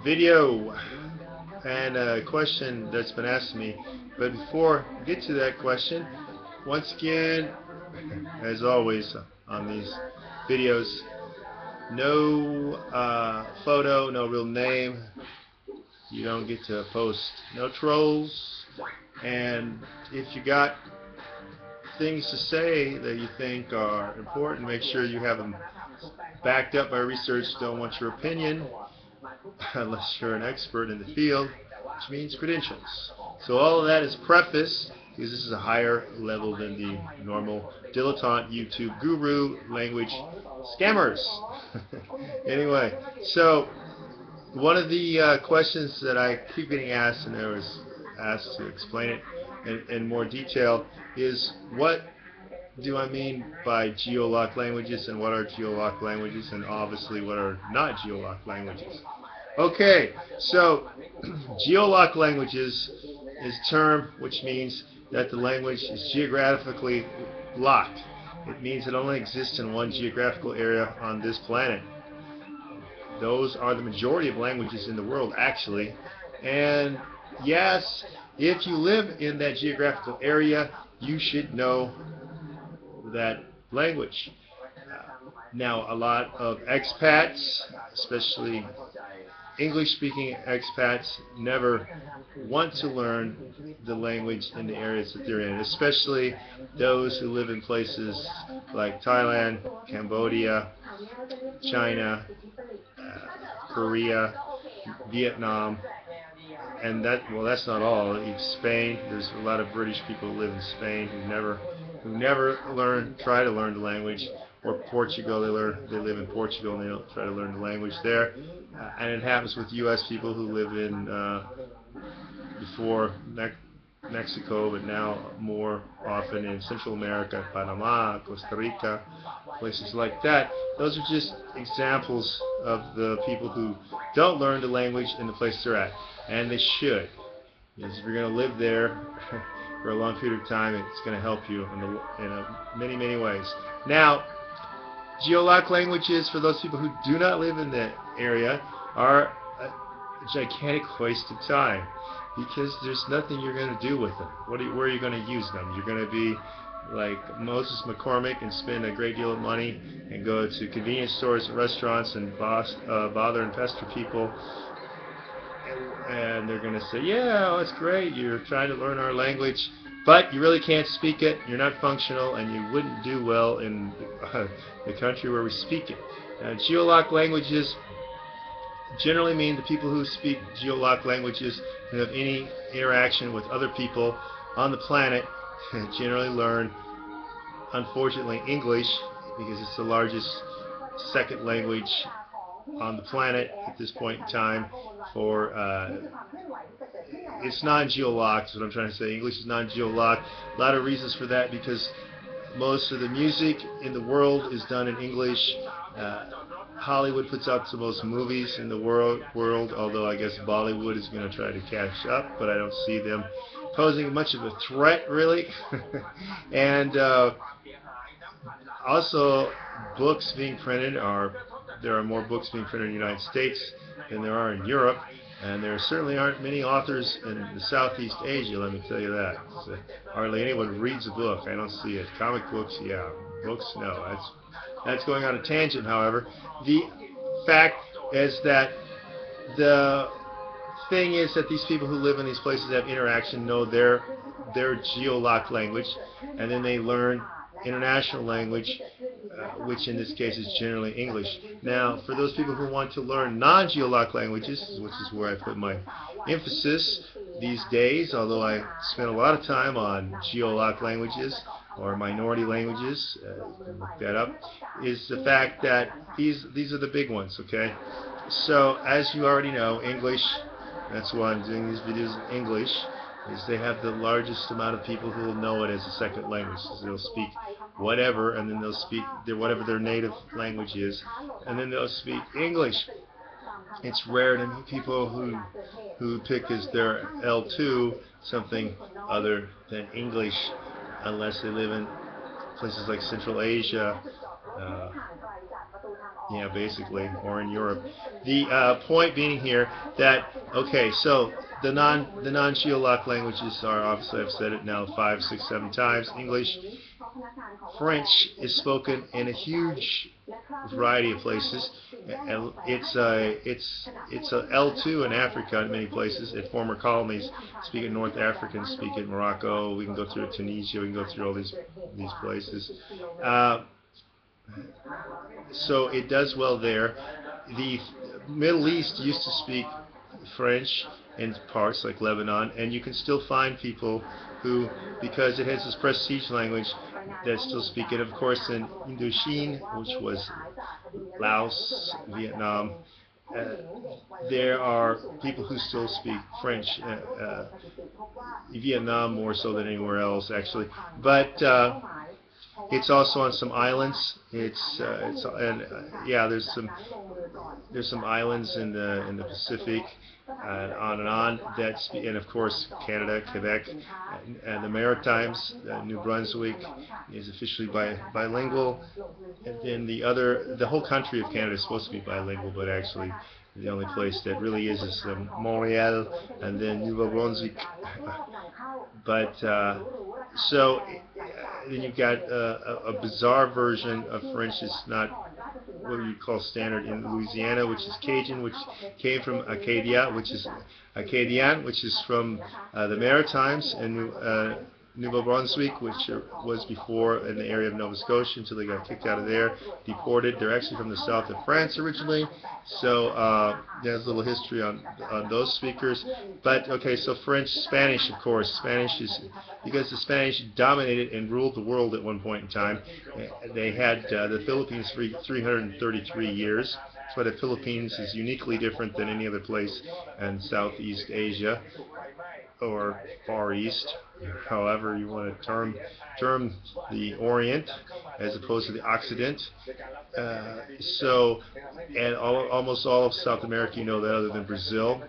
video and a question that's been asked to me. But before I get to that question, once again, as always on these videos, no photo, no real name. You don't get to post no trolls. And if you got things to say that you think are important, make sure you have them backed up by research. Don't want your opinion unless you're an expert in the field, which means credentials. So all of that is preface because this is a higher level than the normal dilettante YouTube guru language scammers. Anyway, so one of the questions that I keep getting asked, and I was asked to explain it in more detail, is what do I mean by Geolock languages, and what are Geolock languages, and obviously what are not Geolock languages. Okay, so Geolock languages is a term which means that the language is geographically locked. It means it only exists in one geographical area on this planet. Those are the majority of languages in the world, actually. And yes, if you live in that geographical area, you should know that language. Now, a lot of expats, especially English-speaking expats, never want to learn the language in the areas that they're in, especially those who live in places like Thailand, Cambodia, China, Korea, Vietnam, and that's not all. Spain, there's a lot of British people who live in Spain who never try to learn the language, or Portugal, they live in Portugal and they don't try to learn the language there. And it happens with U.S. people who live in before Mexico, but now more often in Central America, Panama, Costa Rica, places like that. Those are just examples of the people who don't learn the language in the place they're at, and they should. Because if you're going to live there for a long period of time, it's going to help you in many, many ways. Now, Geolock languages, for those people who do not live in that area, are a gigantic waste of time, because there's nothing you're going to do with them. Where are you going to use them? You're going to be like Moses McCormick and spend a great deal of money and go to convenience stores and restaurants and bother and pester people, and they're going to say, yeah, oh, it's great, you're trying to learn our language, but you really can't speak it, you're not functional, and you wouldn't do well in the country where we speak it. Geolock languages generally mean the people who speak Geolock languages and have any interaction with other people on the planet generally learn, unfortunately, English, because it's the largest second language on the planet at this point in time. It's non-Geolock, is what I'm trying to say. English is non-Geolock. A lot of reasons for that, because most of the music in the world is done in English. Hollywood puts out the most movies in the world, although I guess Bollywood is going to try to catch up, but I don't see them posing much of a threat, really. And also, books being printed there are more books being printed in the United States than there are in Europe, and there certainly aren't many authors in the Southeast Asia, let me tell you that. So hardly anyone reads a book. I don't see it. Comic books, yeah. Books, no. That's going on a tangent, however. The fact is that the thing is that these people who live in these places have interaction, know their Geolock language, and then they learn international language, which in this case is generally English. Now, for those people who want to learn non-Geolock languages, which is where I put my emphasis these days, although I spend a lot of time on Geolock languages or minority languages, you can look that up, is the fact that these are the big ones, okay? So, as you already know, English, that's why I'm doing these videos in English, is they have the largest amount of people who will know it as a second language. So they'll speak whatever, and then they'll speak whatever their native language is, and then they'll speak English. It's rare to meet people who pick as their L2 something other than English, unless they live in places like Central Asia, Yeah, basically, or in Europe. The point being here that okay, so the non-Geolock languages are obviously I've said it now 5, 6, 7 times. English, French is spoken in a huge variety of places. And it's a L2 in Africa in many places. In former colonies, speak it North Africans speak it Morocco. We can go through Tunisia. We can go through all these places. So it does well there. The Middle East used to speak French in parts like Lebanon, and you can still find people who, because it has this prestige language, that still speak it. Of course, in Indochine, which was Laos, Vietnam, there are people who still speak French. Vietnam more so than anywhere else, actually. But it's also on some islands. Yeah, there's some islands in the Pacific, and on. And of course Canada, Quebec, and the Maritimes. New Brunswick is officially bilingual, and then the whole country of Canada is supposed to be bilingual, but actually the only place that really is Montreal and then New Brunswick. But so then you've got a bizarre version of French. It's not what you call standard in Louisiana, which is Cajun, which came from Acadia, which is Acadian, which is from the Maritimes, and New Brunswick, which was before in the area of Nova Scotia until they got kicked out of there, deported. They're actually from the south of France originally, so there's a little history on those speakers. But okay, so French, Spanish, of course. Spanish is because the Spanish dominated and ruled the world at one point in time. They had the Philippines for 333 years. That's why the Philippines is uniquely different than any other place in Southeast Asia or Far East, however you want to term the Orient as opposed to the Occident. And almost all of South America, you know that, other than Brazil.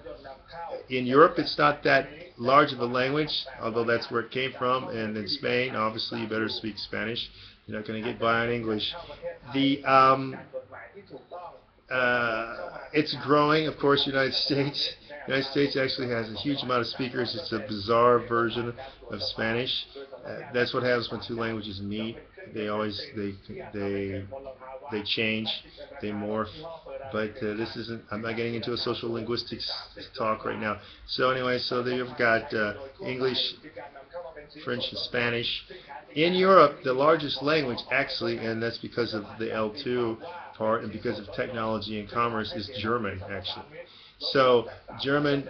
In Europe, it's not that large of a language, although that's where it came from. And in Spain, obviously, you better speak Spanish. You're not going to get by on English. It's growing, of course. United States. United States actually has a huge amount of speakers. It's a bizarre version of Spanish. That's what happens when two languages meet. They change, they morph. But this isn't. I'm not getting into a social linguistics talk right now. So anyway, so you've got English, French, and Spanish. In Europe, the largest language actually, and that's because of the L2 part and because of technology and commerce, is German actually. So German,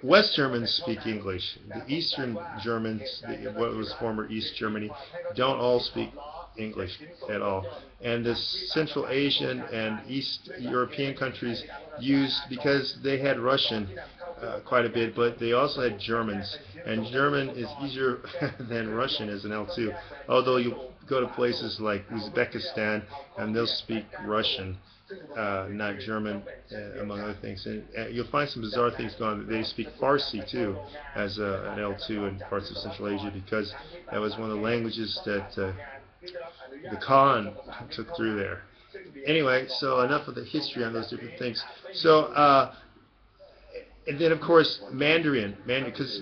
West Germans speak English. The Eastern Germans, what was former East Germany, don't all speak English at all. And the Central Asian and East European countries used, because they had Russian quite a bit, but they also had Germans. And German is easier than Russian as an L2. Although you go to places like Uzbekistan and they'll speak Russian, not German, among other things. And you'll find some bizarre things going on. They speak Farsi too as an L2 in parts of Central Asia, because that was one of the languages that the Khan took through there. Anyway, so enough of the history on those different things. So, and then of course Mandarin, because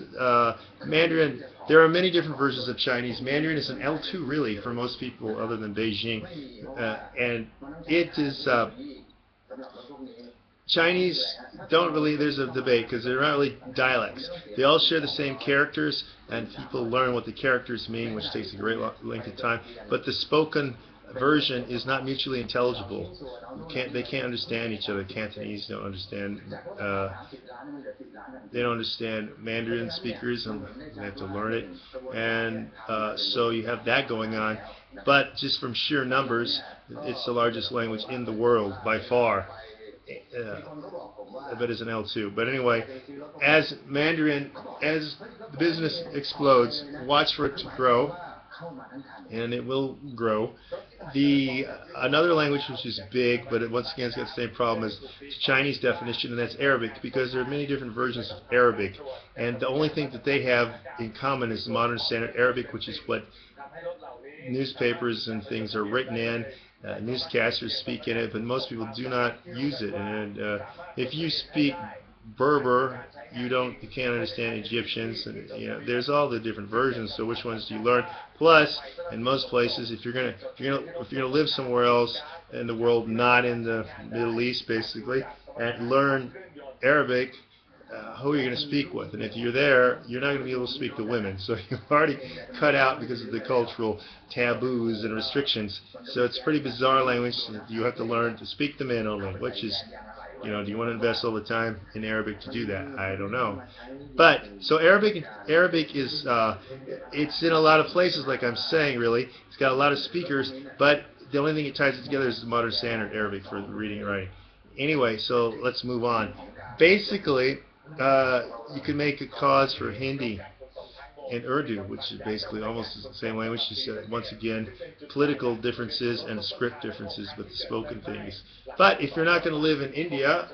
Mandarin, there are many different versions of Chinese. Mandarin is an L2 really for most people other than Beijing, and it is Chinese don't really, there's a debate because they're not really dialects. They all share the same characters, and people learn what the characters mean, which takes a great length of time. But the spoken version is not mutually intelligible. They can't understand each other. Cantonese don't understand. They don't understand Mandarin speakers, and they have to learn it. And so you have that going on. But just from sheer numbers, it's the largest language in the world by far. But as an L2. But anyway, as Mandarin, as the business explodes, watch for it to grow, and it will grow. Another language which is big, but once again it's got the same problem as the Chinese definition, and that's Arabic, because there are many different versions of Arabic, and the only thing that they have in common is modern standard Arabic, which is what newspapers and things are written in, Newscasters speak in it, but most people do not use it. And if you speak Berber, you can't understand Egyptians, and there's all the different versions. So which ones do you learn? Plus, in most places, if you're gonna live somewhere else in the world, not in the Middle East, basically, and learn Arabic, who are you going to speak with? And if you're there, you're not going to be able to speak to women. So you've already cut out because of the cultural taboos and restrictions. So it's a pretty bizarre language. You have to learn to speak the men only, which is, do you want to invest all the time in Arabic to do that? I don't know. But, so Arabic is, it's in a lot of places, like I'm saying, really. It's got a lot of speakers, but the only thing that ties it together is the modern standard Arabic for reading and writing. Anyway, so let's move on. Basically, you can make a cause for Hindi and Urdu, which is basically almost the same language. Just once again, political differences and script differences with the spoken things. But if you're not going to live in India,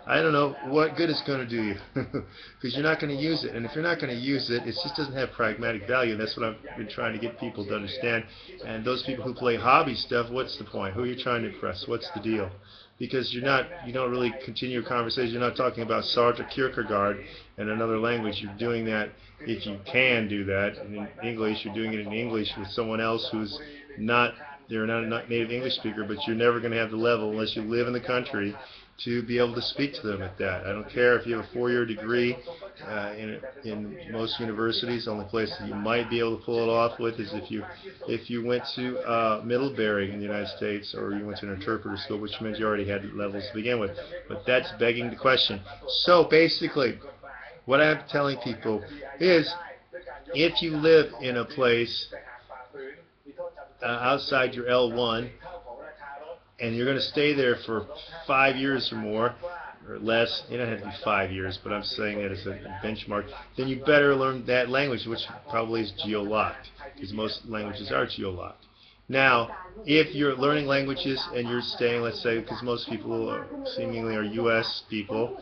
I don't know what good it's going to do you, because you're not going to use it. And if you're not going to use it, it just doesn't have pragmatic value. And that's what I've been trying to get people to understand. And those people who play hobby stuff, what's the point? Who are you trying to impress? What's the deal? Because you don't really continue a conversation. You're not talking about Sartre Kierkegaard in another language. You're doing that, if you can do that, in English. You're doing it in English with someone else who's they're not a native English speaker, but you're never going to have the level unless you live in the country to be able to speak to them at that. I don't care if you have a 4-year degree in most universities. The only place that you might be able to pull it off with is if you went to Middlebury in the United States, or you went to an interpreter school, which means you already had levels to begin with. But that's begging the question. So basically, what I'm telling people is, if you live in a place outside your L1, and you're going to stay there for 5 years or more, or less, you don't have to be 5 years, but I'm saying that as a benchmark, then you better learn that language, which probably is geolocked, because most languages are geolocked. Now, if you're learning languages and you're staying, let's say, because most people seemingly are U.S. people,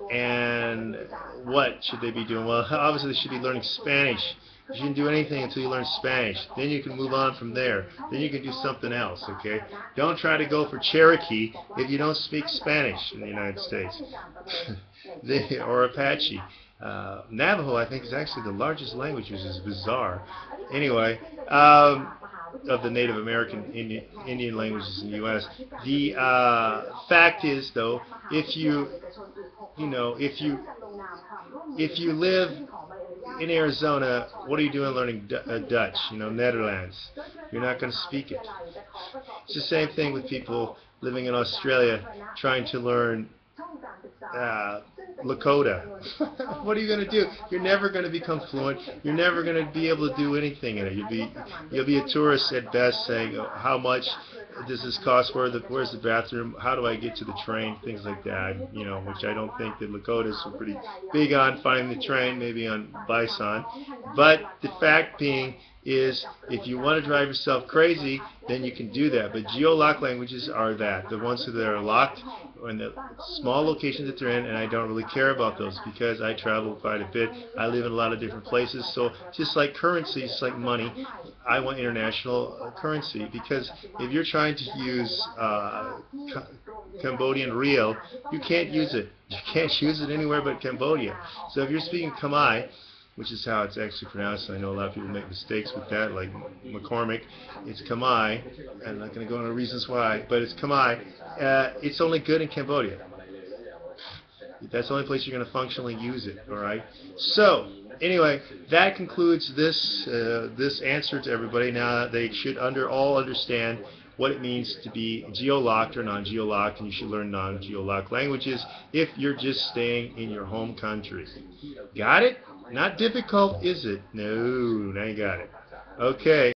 and what should they be doing? Well, obviously they should be learning Spanish. You shouldn't do anything until you learn Spanish. Then you can move on from there. Then you can do something else, okay? Don't try to go for Cherokee if you don't speak Spanish in the United States. Or Apache. Navajo, I think, is actually the largest language, which is bizarre. Anyway, of the Native American Indian languages in the U.S. The fact is, though, if you live in Arizona, what are you doing learning Dutch? Netherlands. You're not going to speak it. It's the same thing with people living in Australia trying to learn Lakota. What are you going to do? You're never going to become fluent. You're never going to be able to do anything in it. You'll be a tourist at best, saying, how much does this cost? Where's the bathroom? How do I get to the train? Things like that. Which I don't think that Lakotas are pretty big on finding the train. Maybe on Bison. But the fact being is, if you want to drive yourself crazy, then you can do that. But geolocked languages are that. The ones that are locked in the small locations that they're in, and I don't really care about those because I travel quite a bit. I live in a lot of different places. So just like currency, just like money, I want international currency, because if you're trying to use Cambodian riel, you can't use it. You can't use it anywhere but Cambodia. So if you're speaking Khmer, which is how it's actually pronounced. I know a lot of people make mistakes with that, like McCormick. It's Khmer. I'm not going to go into reasons why, but it's Khmer. It's only good in Cambodia. That's the only place you're going to functionally use it, all right? So, anyway, that concludes this answer to everybody. Now, they should all understand what it means to be geolocked or non-geolocked, and you should learn non-geolocked languages if you're just staying in your home country. Got it? Not difficult, is it? No, now you got it. Okay.